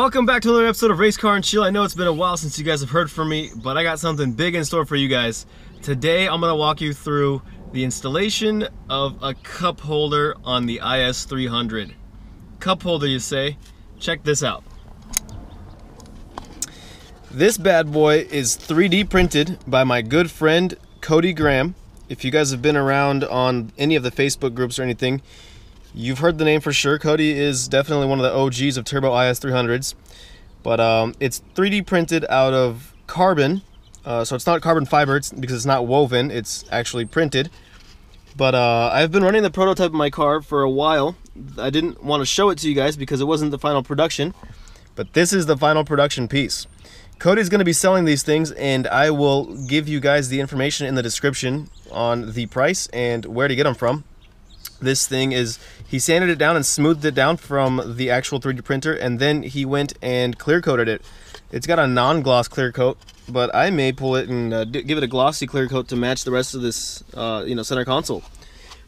Welcome back to another episode of Race Car and Chill. I know it's been a while since you guys have heard from me, but I got something big in store for you guys. Today I'm going to walk you through the installation of a cup holder on the IS300. Cup holder, you say? Check this out. This bad boy is 3D printed by my good friend Cody Graham. If you guys have been around on any of the Facebook groups or anything, you've heard the name for sure. Cody is definitely one of the OGs of turbo IS300s, but it's 3D printed out of carbon, so it's not carbon fiber because it's not woven, it's actually printed. But I've been running the prototype of my car for a while. I didn't want to show it to you guys because it wasn't the final production, but this is the final production piece. Cody's going to be selling these things, and I will give you guys the information in the description on the price and where to get them from. This thing is, he sanded it down and smoothed it down from the actual 3D printer, and then he went and clear coated it. It's got a non-gloss clear coat, but I may pull it and give it a glossy clear coat to match the rest of this center console.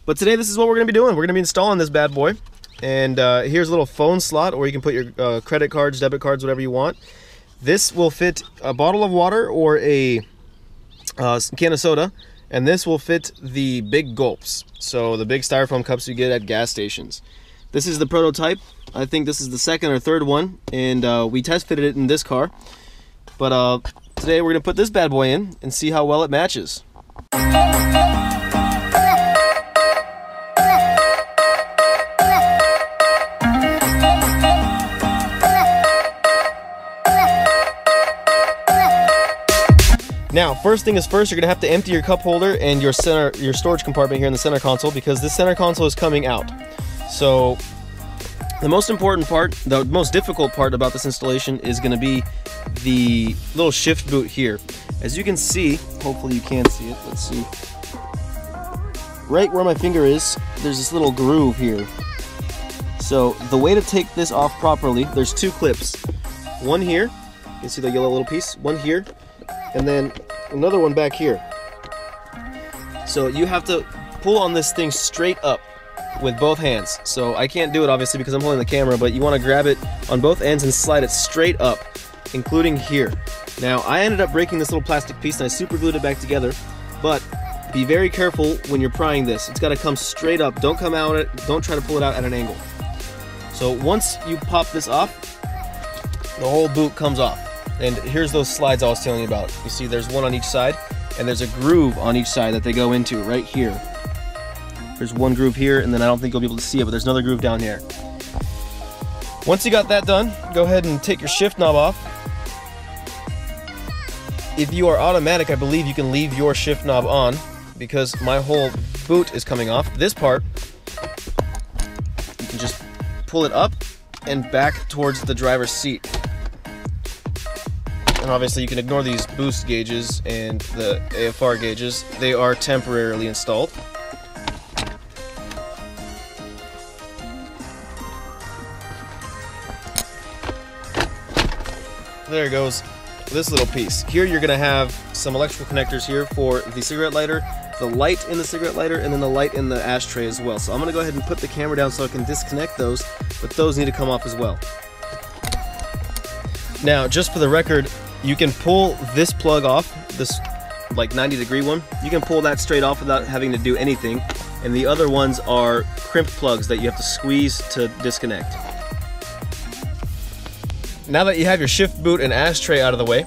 But today this is what we're going to be doing. We're going to be installing this bad boy, and here's a little phone slot where you can put your credit cards, debit cards, whatever you want. This will fit a bottle of water or a can of soda, and this will fit the big gulps, so the big styrofoam cups you get at gas stations. This is the prototype. I think this is the second or third one, and we test fitted it in this car. But today we're gonna put this bad boy in and see how well it matches. Now, first thing is first, you're gonna have to empty your cup holder and your storage compartment here in the center console, because this center console is coming out. So the most important part, the most difficult part about this installation is gonna be the little shift boot here. As you can see, hopefully you can see it, let's see. Right where my finger is, there's this little groove here. So the way to take this off properly, there's two clips. One here, you can see the yellow little piece, one here, and then another one back here. So you have to pull on this thing straight up with both hands. So I can't do it obviously because I'm holding the camera, but you want to grab it on both ends and slide it straight up, including here. Now I ended up breaking this little plastic piece and I super glued it back together, but be very careful when you're prying this. It's got to come straight up. Don't come out it. Don't try to pull it out at an angle. So once you pop this off, the whole boot comes off. And here's those slides I was telling you about. You see there's one on each side, and there's a groove on each side that they go into right here. There's one groove here, and then I don't think you'll be able to see it, but there's another groove down here. Once you got that done, go ahead and take your shift knob off. If you are automatic, I believe you can leave your shift knob on, because my whole boot is coming off. This part, you can just pull it up and back towards the driver's seat. And obviously you can ignore these boost gauges and the AFR gauges. They are temporarily installed. There goes this little piece. Here you're going to have some electrical connectors here for the cigarette lighter, the light in the cigarette lighter, and then the light in the ashtray as well. So I'm going to go ahead and put the camera down so I can disconnect those, but those need to come off as well. Now, just for the record, you can pull this plug off, this like 90-degree one. You can pull that straight off without having to do anything. And the other ones are crimp plugs that you have to squeeze to disconnect. Now that you have your shift boot and ashtray out of the way,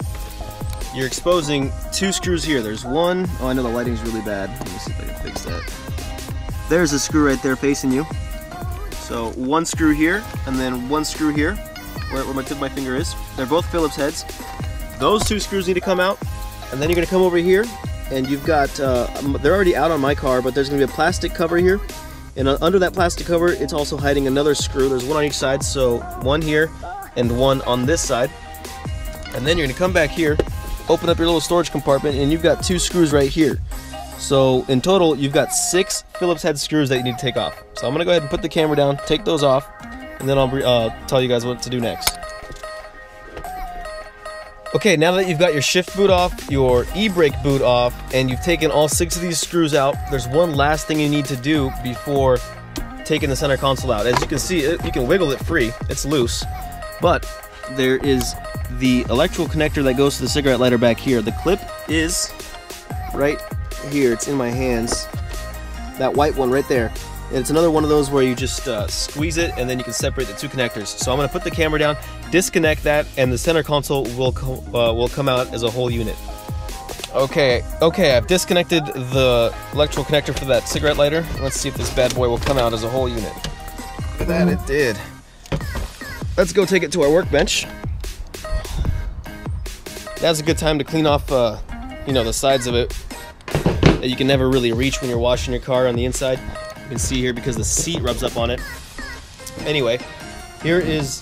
you're exposing two screws here. There's one, oh, I know the lighting's really bad. Let me see if I can fix that. There's a screw right there facing you. So one screw here, and then one screw here, where my tip of my finger is. They're both Phillips heads. Those two screws need to come out, and then you're going to come over here, and you've got, they're already out on my car, but there's going to be a plastic cover here, and under that plastic cover, it's also hiding another screw. There's one on each side, so one here, and one on this side. And then you're going to come back here, open up your little storage compartment, and you've got two screws right here. So in total, you've got 6 Phillips head screws that you need to take off. So I'm going to go ahead and put the camera down, take those off, and then I'll tell you guys what to do next. Okay, now that you've got your shift boot off, your e-brake boot off, and you've taken all 6 of these screws out, there's one last thing you need to do before taking the center console out. As you can see, you can wiggle it free, it's loose, but there is the electrical connector that goes to the cigarette lighter back here. The clip is right here. It's in my hands. That white one right there. And it's another one of those where you just squeeze it and then you can separate the two connectors. So I'm going to put the camera down, disconnect that, and the center console will come out as a whole unit. Okay, I've disconnected the electrical connector for that cigarette lighter. Let's see if this bad boy will come out as a whole unit. Look at that, it did. Let's go take it to our workbench. Now's a good time to clean off, you know, the sides of it that you can never really reach when you're washing your car on the inside. You can see here because the seat rubs up on it. Anyway, here is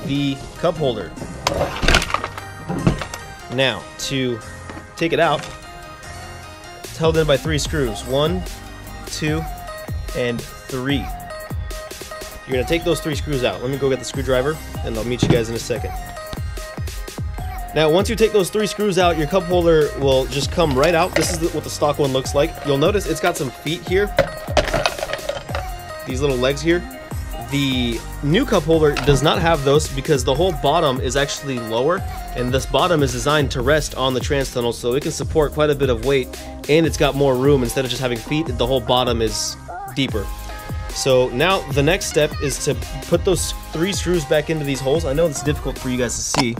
the cup holder. Now, to take it out, it's held in by 3 screws. 1, 2, and 3. You're gonna take those 3 screws out. Let me go get the screwdriver, and I'll meet you guys in a second. Now, once you take those 3 screws out, your cup holder will just come right out. This is what the stock one looks like. You'll notice it's got some feet here. These little legs here. The new cup holder does not have those because the whole bottom is actually lower, and this bottom is designed to rest on the trans tunnel, so it can support quite a bit of weight, and it's got more room. Instead of just having feet, the whole bottom is deeper. So now the next step is to put those 3 screws back into these holes. I know it's difficult for you guys to see.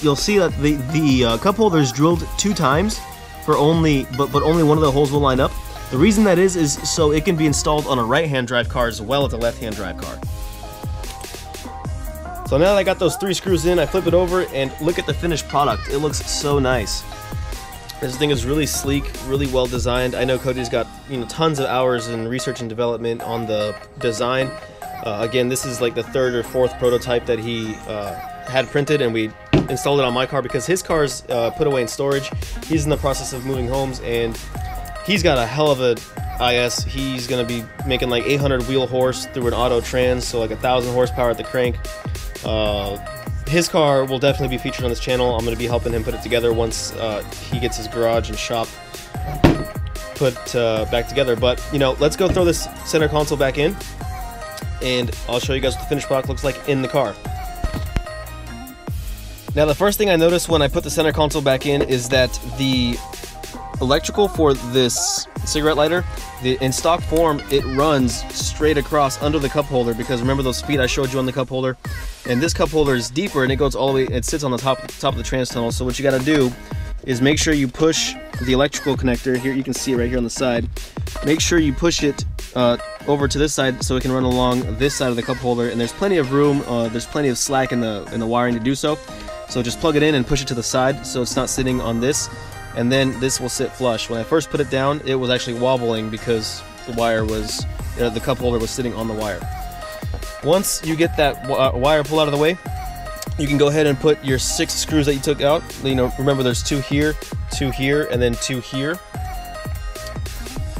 You'll see that the cup holder is drilled 2 times for only, but only one of the holes will line up. The reason that is so it can be installed on a right-hand drive car as well as a left-hand drive car. So now that I got those 3 screws in, I flip it over and look at the finished product. It looks so nice. This thing is really sleek, really well designed. I know Cody's got, you know, tons of hours in research and development on the design. Again, this is like the 3rd or 4th prototype that he had printed, and we installed it on my car because his car's put away in storage. He's in the process of moving homes, and he's got a hell of a IS. He's gonna be making like 800 wheel horse through an auto trans, so like 1,000 horsepower at the crank. His car will definitely be featured on this channel. I'm gonna be helping him put it together once he gets his garage and shop put back together. But you know, let's go throw this center console back in, and I'll show you guys what the finished product looks like in the car. Now, the first thing I noticed when I put the center console back in is that the electrical for this cigarette lighter, in stock form, it runs straight across under the cup holder, because remember those feet I showed you on the cup holder? And this cup holder is deeper, and it goes all the way, it sits on the top of the trans tunnel. So what you gotta do is make sure you push the electrical connector here. You can see it right here on the side. Make sure you push it over to this side so it can run along this side of the cup holder, and there's plenty of room, there's plenty of slack in the wiring to do so. So just plug it in and push it to the side so it's not sitting on this, and then this will sit flush. When I first put it down, it was actually wobbling because the wire was, the cup holder was sitting on the wire. Once you get that wire pulled out of the way, you can go ahead and put your 6 screws that you took out. You know, remember there's 2 here, and then 2 here.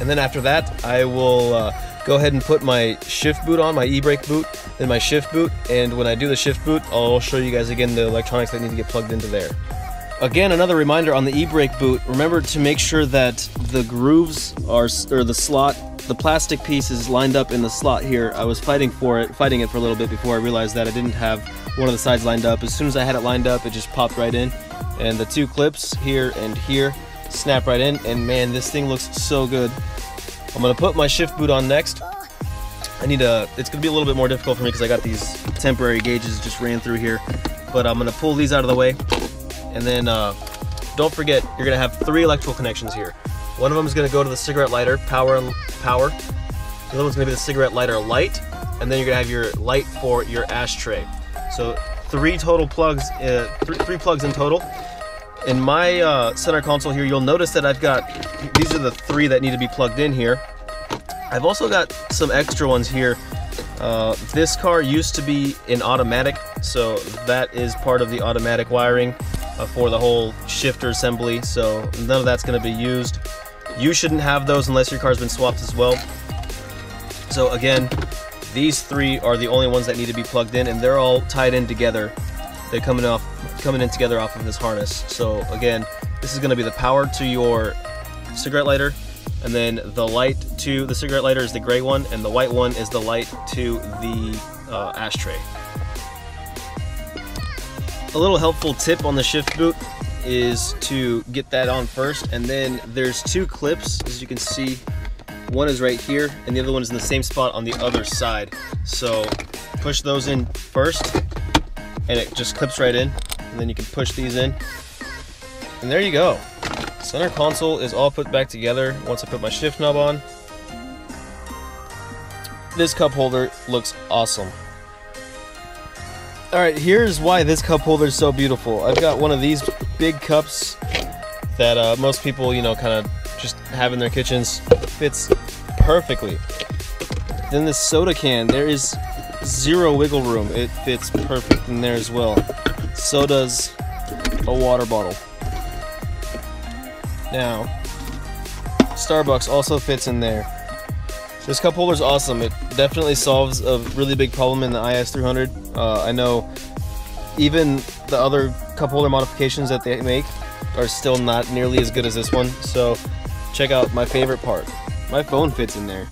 And then after that, I will go ahead and put my shift boot on, my e-brake boot, then my shift boot, and when I do the shift boot, I'll show you guys again the electronics that need to get plugged into there. Again, another reminder on the e-brake boot, remember to make sure that the grooves are, or the slot, the plastic piece is lined up in the slot here. I was fighting it for a little bit before I realized that I didn't have one of the sides lined up. As soon as I had it lined up, it just popped right in, and the 2 clips here and here snap right in, and man, this thing looks so good. I'm gonna put my shift boot on next. It's gonna be a little bit more difficult for me because I got these temporary gauges just ran through here, but I'm gonna pull these out of the way, and then don't forget, you're gonna have 3 electrical connections here. One of them is gonna go to the cigarette lighter, power. The other one's gonna be the cigarette lighter light, and then you're gonna have your light for your ashtray. So 3 total plugs, 3 plugs in total. In my center console here, you'll notice that I've got, these are the 3 that need to be plugged in here. I've also got some extra ones here. This car used to be in automatic, so that is part of the automatic wiring for the whole shifter assembly, so none of that's going to be used. You shouldn't have those unless your car's been swapped as well. So again, these 3 are the only ones that need to be plugged in, and they're all tied in together. They're coming in together off of this harness. So again, this is going to be the power to your cigarette lighter, And then the light to the cigarette lighter is the gray one, and the white one is the light to the ashtray. A little helpful tip on the shift boot is to get that on first, and then there's two clips, as you can see. One is right here, and the other one is in the same spot on the other side. So push those in first, and it just clips right in, and then you can push these in, and there you go. Center console is all put back together once I put my shift knob on. This cup holder looks awesome. Alright, here's why this cup holder is so beautiful. I've got one of these big cups that most people, you know, kind of just have in their kitchens. Fits perfectly. Then this soda can, there is zero wiggle room. It fits perfect in there as well. So does a water bottle. Now, Starbucks also fits in there. This cup holder is awesome. It definitely solves a really big problem in the IS300. I know even the other cup holder modifications that they make are still not nearly as good as this one. So check out my favorite part. My phone fits in there.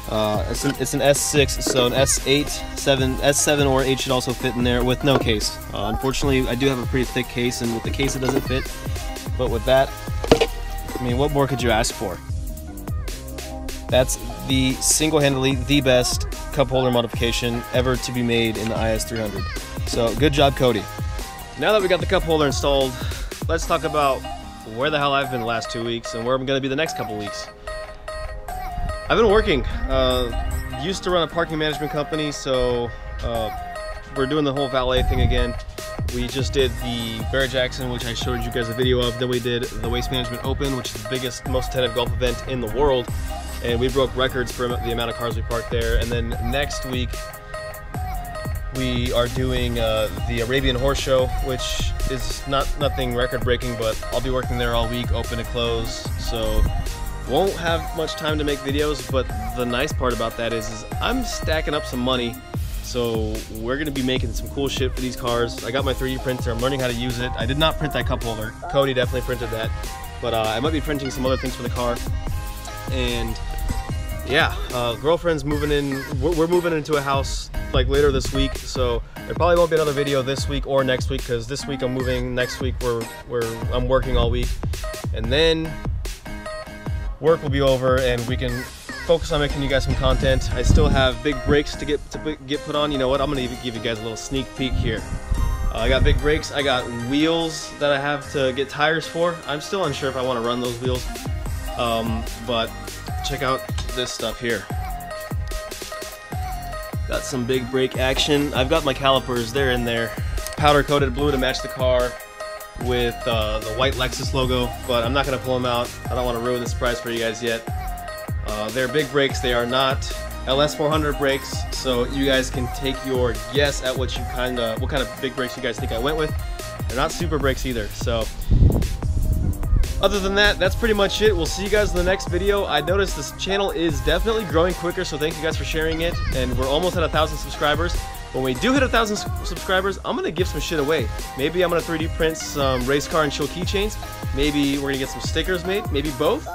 It's an S6, so an S8, S7 or 8 should also fit in there with no case. Unfortunately, I do have a pretty thick case, and with the case it doesn't fit. But with that, I mean, what more could you ask for? That's the single-handedly the best cup holder modification ever to be made in the IS300. So good job, Cody. Now that we got the cup holder installed, let's talk about where the hell I've been the last 2 weeks and where I'm going to be the next couple weeks. I've been working. Used to run a parking management company, so we're doing the whole valet thing again. We just did the Barrett Jackson, which I showed you guys a video of. Then we did the Waste Management Open, which is the biggest, most attended golf event in the world. And we broke records for the amount of cars we parked there. And then next week, we are doing the Arabian Horse Show, which is nothing record-breaking, but I'll be working there all week, open and close. So won't have much time to make videos, but the nice part about that is I'm stacking up some money. So we're gonna be making some cool shit for these cars. I got my 3D printer, I'm learning how to use it. I did not print that cup holder. Cody definitely printed that. But I might be printing some other things for the car. And yeah, girlfriend's moving in. We're moving into a house like later this week. So there probably won't be another video this week or next week, because this week I'm moving, next week I'm working all week. And then work will be over and we can focus on making you guys some content. I still have big brakes to get put on. You know what? I'm gonna even give you guys a little sneak peek here. I got big brakes. I got wheels that I have to get tires for. I'm still unsure if I want to run those wheels, but check out this stuff here. Got some big brake action. I've got my calipers. They're in there, powder coated blue to match the car with the white Lexus logo. But I'm not gonna pull them out. I don't want to ruin the surprise for you guys yet. They're big brakes. They are not LS400 brakes, so you guys can take your guess at what kind of big brakes you guys think I went with. They're not super brakes either. So other than that, that's pretty much it. We'll see you guys in the next video. I noticed this channel is definitely growing quicker, so thank you guys for sharing it. And we're almost at 1,000 subscribers. When we do hit 1,000 subscribers, I'm gonna give some shit away. Maybe I'm gonna 3D print some race car and show keychains. Maybe we're gonna get some stickers made. Maybe both.